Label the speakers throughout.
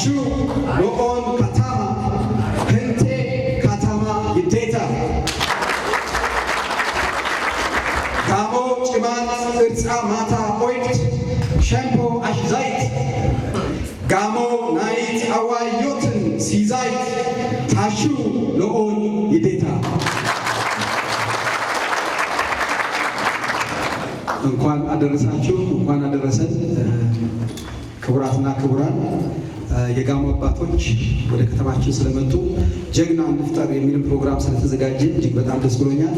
Speaker 1: ታሹ ሎኦን ካታማ ህንቴ ካታማ ይዴታ ጋሞ ጭማን እርጻ ማታ ኦይድ ሸምፖ አሽዛይት ጋሞ ናይት አዋዮትን ሲዛይት ታሹ ሎኦን ይዴታ እንኳን አደረሳችሁ እንኳን አደረሰን። ክቡራትና ክቡራን የጋሞ አባቶች ወደ ከተማችን ስለመጡ ጀግና እንፍጠር የሚል ፕሮግራም ስለተዘጋጀ እጅግ በጣም ደስ ብሎኛል።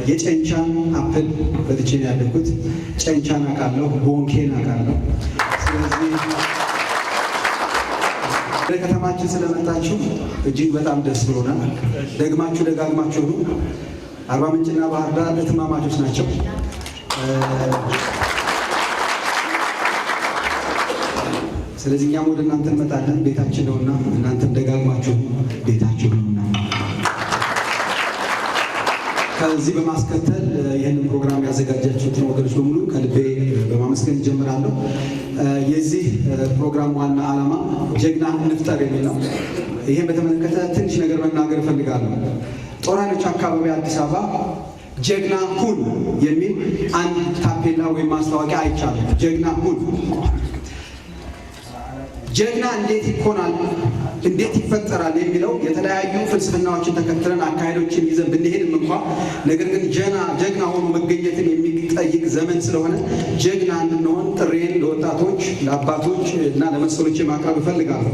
Speaker 1: የጨንቻን አፕል በልቼ ነው ያደግኩት። ጨንቻን አውቃለሁ፣ ቦንኬን አውቃለሁ። ስለዚህ ወደ ከተማችን ስለመጣችሁ እጅግ በጣም ደስ ብሎናል። ደግማችሁ ደጋግማችሁ አርባ ምንጭና ባህር ዳር እህትማማቾች ናቸው። ስለዚህ እኛም ወደ እናንተ እንመጣለን፣ ቤታችን ነውና፣ እናንተም ደጋግማችሁ ቤታችሁ ነውና። ከዚህ በማስከተል ይህንን ፕሮግራም ያዘጋጃችሁትን ወገኖች በሙሉ ከልቤ በማመስገን እጀምራለሁ። የዚህ ፕሮግራም ዋና ዓላማ ጀግና እንፍጠር የሚል ነው። ይህን በተመለከተ ትንሽ ነገር መናገር እፈልጋለሁ። ጦር ኃይሎች አካባቢ አዲስ አበባ ጀግና ሁን የሚል አንድ ታፔላ ወይም ማስታወቂያ አይቻልም። ጀግና ሁን። ጀግና እንዴት ይኮናል፣ እንዴት ይፈጠራል የሚለው የተለያዩ ፍልስፍናዎችን ተከትለን አካሄዶችን ይዘን ብንሄድም እንኳ ነገር ግን ጀግና ሆኖ መገኘትን የሚጠይቅ ዘመን ስለሆነ ጀግና እንድንሆን ጥሬን ለወጣቶች፣ ለአባቶች እና ለመሰሎች ማቅረብ እፈልጋለሁ።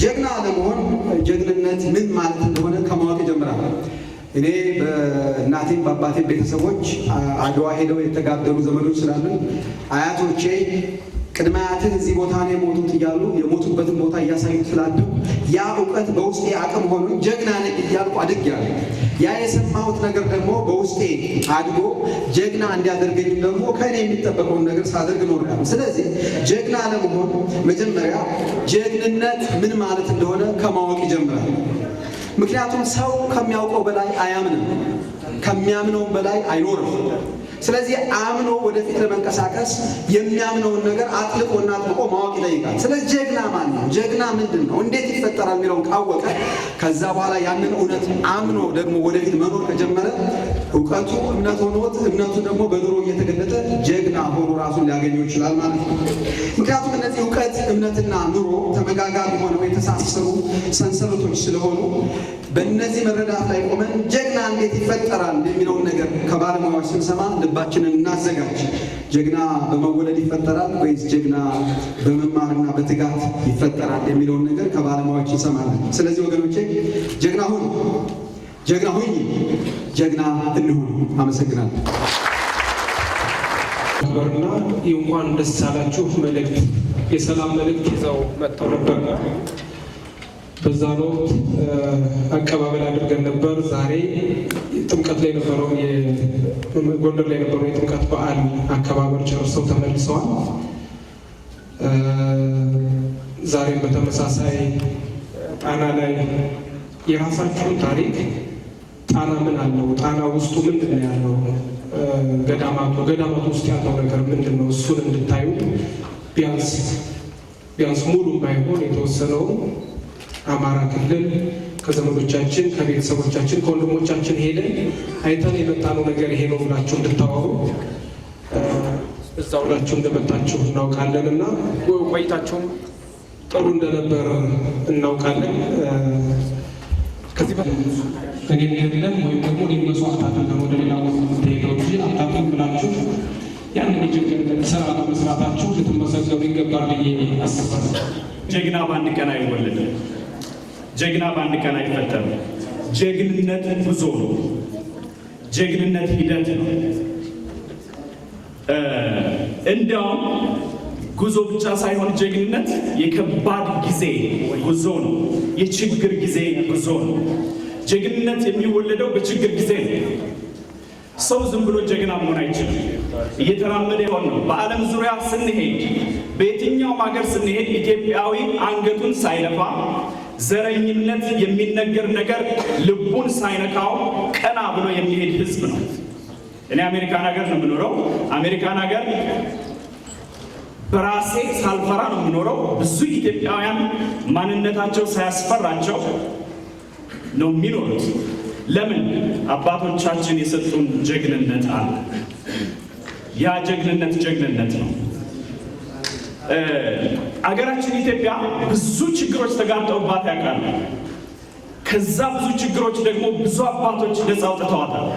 Speaker 1: ጀግና ለመሆን ጀግንነት ምን ማለት እንደሆነ ከማወቅ ይጀምራል። እኔ በእናቴም በአባቴም ቤተሰቦች አድዋ ሄደው የተጋደሉ ዘመዶች ስላሉን አያቶቼ ቅድመ አያትህ እዚህ ቦታ ነው የሞቱት እያሉ የሞቱበትን ቦታ እያሳዩት ስላሉ ያ እውቀት በውስጤ አቅም ሆኖ ጀግና ነኝ እያልኩ አድጌያለሁ። ያ የሰማሁት ነገር ደግሞ በውስጤ አድጎ ጀግና እንዲያደርገኝም ደግሞ ከእኔ የሚጠበቀውን ነገር ሳደርግ እኖራለሁ። ስለዚህ ጀግና ለመሆን መጀመሪያ ጀግንነት ምን ማለት እንደሆነ ከማወቅ ይጀምራል። ምክንያቱም ሰው ከሚያውቀው በላይ አያምንም፣ ከሚያምነው በላይ አይኖርም። ስለዚህ አምኖ ወደፊት ለመንቀሳቀስ የሚያምነውን ነገር አጥልቆና አጥብቆ ማወቅ ይጠይቃል። ስለዚህ ጀግና ማን ነው? ጀግና ምንድን ነው? እንዴት ይፈጠራል የሚለውን ካወቀ ከዛ በኋላ ያንን እውነት አምኖ ደግሞ ወደፊት መኖር ከጀመረ እውቀቱ እምነት ሆኖት እምነቱ ደግሞ በኑሮ እየተገለጠ ጀግና ሆኖ ራሱን ሊያገኘው ይችላል ማለት ነው። ምክንያቱም እነዚህ እውቀት እምነትና ኑሮ ተመጋጋቢ ሆነው የተሳሰሩ ሰንሰለቶች ስለሆኑ በእነዚህ መረዳት ላይ ቆመን ጀግና እንዴት ይፈጠራል የሚለውን ነገር ከባለሙያዎች ስንሰማ ልባችንን እናዘጋጅ። ጀግና በመወለድ ይፈጠራል ወይስ ጀግና በመማርና በትጋት ይፈጠራል የሚለውን ነገር ከባለሙያዎች እንሰማለን። ስለዚህ ወገኖቼ ጀግና ሁኑ፣ ጀግና ሁኝ፣ ጀግና እንሁን። አመሰግናለሁ።
Speaker 2: ነበርና እንኳን ደስ አላችሁ መልእክት የሰላም መልእክት ይዘው መጥተው ነበር። በዛ ወቅት አቀባበል አድርገን ነበር። ዛሬ ጥምቀት ላይ ነበረው ጎንደር ላይ ነበረው የጥምቀት በዓል አከባበር ጨርሰው ተመልሰዋል። ዛሬም በተመሳሳይ ጣና ላይ የራሳችሁን ታሪክ ጣና ምን አለው፣ ጣና ውስጡ ምንድን ነው ያለው፣ ገዳማቱ ውስጥ ያለው ነገር ምንድን ነው፣ እሱን እንድታዩ ቢያንስ ሙሉ ባይሆን የተወሰነው አማራ ክልል ከዘመዶቻችን ከቤተሰቦቻችን ከወንድሞቻችን ሄደን አይተን የመጣነው ነገር ይሄ ነው ብላችሁ እንድታወሩ እዛው ብላችሁ እንደመጣችሁ እናውቃለን እና ቆይታችሁም ጥሩ እንደነበር እናውቃለን። ከዚህ እኔ የለም ወይም ደግሞ መስዋዕት አድርገን ወደ ሌላ ቦታ የምትሄደው እንጂ አታውቁም ብላችሁ ያንን የጀግንነት ስራ መስራታችሁ ልትመሰገኑ ይገባል ብዬ አስባለሁ።
Speaker 3: ጀግና በአንድ ቀን አይወለድም። ጀግና በአንድ ቀን አይፈጠርም። ጀግንነት ጉዞ ነው። ጀግንነት ሂደት ነው። እንዲያውም ጉዞ ብቻ ሳይሆን ጀግንነት የከባድ ጊዜ ጉዞ ነው። የችግር ጊዜ ጉዞ ነው። ጀግንነት የሚወለደው በችግር ጊዜ ነው። ሰው ዝም ብሎ ጀግና መሆን አይችልም። እየተራመደ ይሆን ነው። በዓለም ዙሪያ ስንሄድ፣ በየትኛውም ሀገር ስንሄድ ኢትዮጵያዊ አንገቱን ሳይነፋ ዘረኝነት የሚነገር ነገር ልቡን ሳይነካው ቀና ብሎ የሚሄድ ህዝብ ነው። እኔ አሜሪካን ሀገር ነው የምኖረው። አሜሪካን ሀገር በራሴ ሳልፈራ ነው የምኖረው። ብዙ ኢትዮጵያውያን ማንነታቸው ሳያስፈራቸው ነው የሚኖሩት። ለምን? አባቶቻችን የሰጡን ጀግንነት አለ። ያ ጀግንነት ነው። አገራችን ኢትዮጵያ ብዙ ችግሮች ተጋርጠውባት ያውቃሉ። ከዛ ብዙ ችግሮች ደግሞ ብዙ አባቶች ነፃ አውጥተዋታል።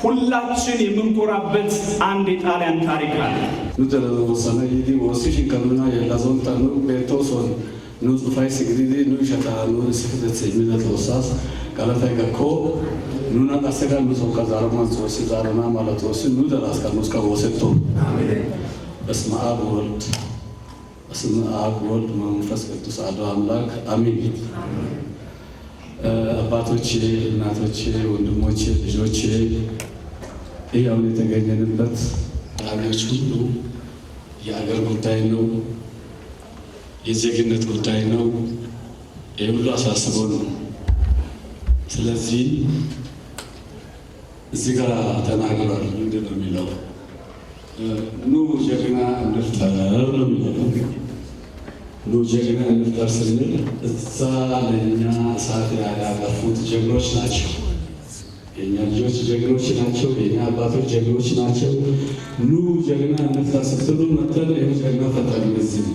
Speaker 3: ሁላችን የምንኮራበት አንድ የጣሊያን ታሪክ አለ።
Speaker 4: ኑተለወሰነ ይዲ ወሲሽ ከመና የላዞን ታኑ ቤቶሶን ኑጽፋይ ሲግዲዲ ኑ ሸታኑ ስፍት ሰሚነት ወሳስ ጋላታይ ገኮ ኑና ታሰጋ ኑሶ ከዛረማን ሶሲ ዛረና ማለት ወሲ ኑ ደራስ ከኑስ ከወሰቶ አሜን። በስመ አብ ወወልድ ወመንፈስ ቅዱስ አሐዱ አምላክ አሜን። አባቶቼ፣ እናቶቼ፣ ወንድሞቼ፣ ልጆቼ ይህ አሁን የተገኘንበት ጣቢያዎች ሁሉ የአገር ጉዳይ ነው፣ የዜግነት ጉዳይ ነው። ይህ ሁሉ አሳስበው ነው። ስለዚህ እዚህ ጋር ተናግሯል። ምንድን ነው የሚለው? ኑ ጀግና እንፍጠር ነው የሚለው። ኑ ጀግና እንፍጠር ስንል እዛ ለእኛ እሳት ያዳረፉት ጀግኖች ናቸው። የእኛ ልጆች ጀግኖች ናቸው። የእኛ አባቶች ጀግኖች ናቸው። ኑ ጀግና እንፍጠር ስትሉ መተን ይህ ጀግና ፈጠር እዚህ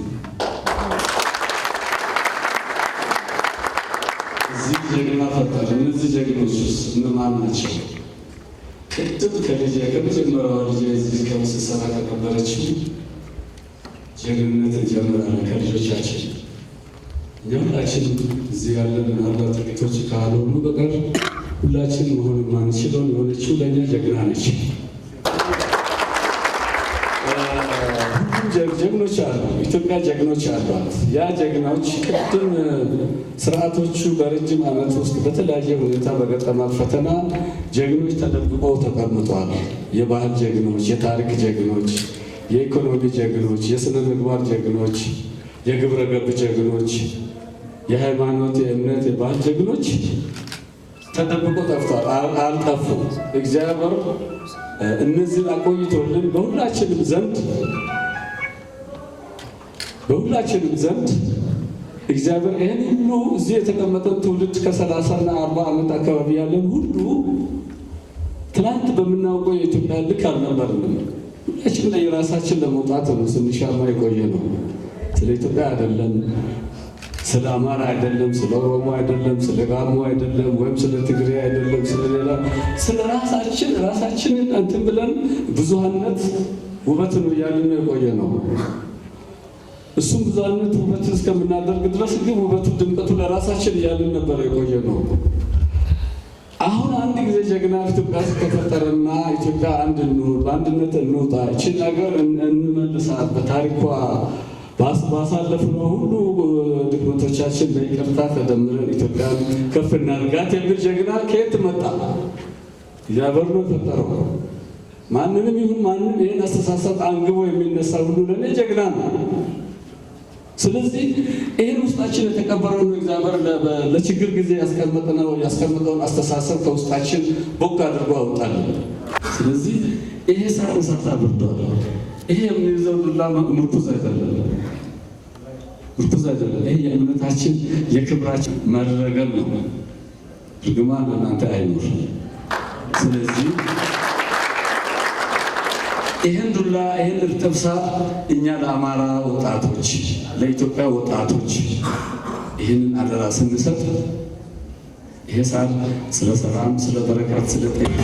Speaker 4: ጀግና ፈጠር። እነዚህ ጀግኖች ውስጥ እነማን ናቸው? ቅድም ከመጀመሪያዋ ልጅ እዚህ ከምስሰራ ከነበረችው ጀግንነት እንጀምራለን ከልጆቻችን። እኛ ሁላችን እዚህ ያለን ምናልባት ጥቂቶች ካልሆኑ በቀር ሁላችን መሆን የማንችለውን የሆነችው ለእኛ ጀግና ነች። ጀግኖች አሉ። ኢትዮጵያ ጀግኖች አሏት። ያ ጀግናዎች ቅድም ስርዓቶቹ በረጅም ዓመት ውስጥ በተለያየ ሁኔታ በገጠማት ፈተና ጀግኖች ተደብቀው ተቀምጠዋል። የባህል ጀግኖች፣ የታሪክ ጀግኖች፣ የኢኮኖሚ ጀግኖች፣ የስነ ምግባር ጀግኖች፣ የግብረ ገብ ጀግኖች፣ የሃይማኖት፣ የእምነት፣ የባህል ጀግኖች ተደብቀው ጠፍተዋል። አልጠፉም። እግዚአብሔር እነዚህን አቆይቶልን በሁላችንም ዘንድ እግዚአብሔር ይህን ሁሉ እዚህ የተቀመጠን ትውልድ ከ30 እና 40 ዓመት አካባቢ ያለን ሁሉ ትናንት በምናውቀው የኢትዮጵያ ልክ አልነበርንም። ሁላችን ላይ የራሳችን ለመውጣት ነው ስንሻማ የቆየ ነው። ስለ ኢትዮጵያ አይደለም፣ ስለ አማራ አይደለም፣ ስለ ኦሮሞ አይደለም፣ ስለ ጋሞ አይደለም፣ ወይም ስለ ትግሬ አይደለም፣ ስለሌላ ስለ ራሳችንን እንትን ብለን ብዙሃነት ውበት ነው እያልን ነው የቆየ ነው። እሱም ብዙሃነት ውበት እስከምናደርግ ድረስ ግን ውበቱ ድምቀቱ ለራሳችን እያልን ነበር የቆየ ነው። አሁን አንድ ጊዜ ጀግና ኢትዮጵያ ከተፈጠረና ኢትዮጵያ አንድ እንሁን፣ በአንድነት እንውጣ፣ ይህችን ነገር እንመልሳት፣ በታሪኳ ባሳለፍነው ሁሉ ድክመቶቻችን በይቅርታ ተደምረን ኢትዮጵያን ከፍ እናድርጋት የሚል ጀግና ከየት መጣ? እግዚአብሔር ነው የፈጠረው። ማንንም ይሁን ማንም ይህን አስተሳሰብ አንግቦ የሚነሳ ሁሉ ለእኔ ጀግና ነው። ስለዚህ ይህን ውስጣችን የተቀበረውን እግዚአብሔር ለችግር ጊዜ ያስቀመጠውን አስተሳሰብ ከውስጣችን ቦግ አድርጎ አውጣለን። ስለዚህ ይሄ እሳት አብርዷል። ይሄ የሚይዘው ዱላ ምርኩዝ አይደለም። ይሄ የእምነታችን የክብራችን መረገል ነው። እርግማን ለእናንተ አይኖር። ስለዚህ ይህን ዱላ ይህን እርጥብ ሳር እኛ ለአማራ ወጣቶች፣ ለኢትዮጵያ ወጣቶች ይህንን አደራ ስንሰጥ ይሄ ሳር ስለ ሰላም፣ ስለ በረከት፣ ስለ ጤና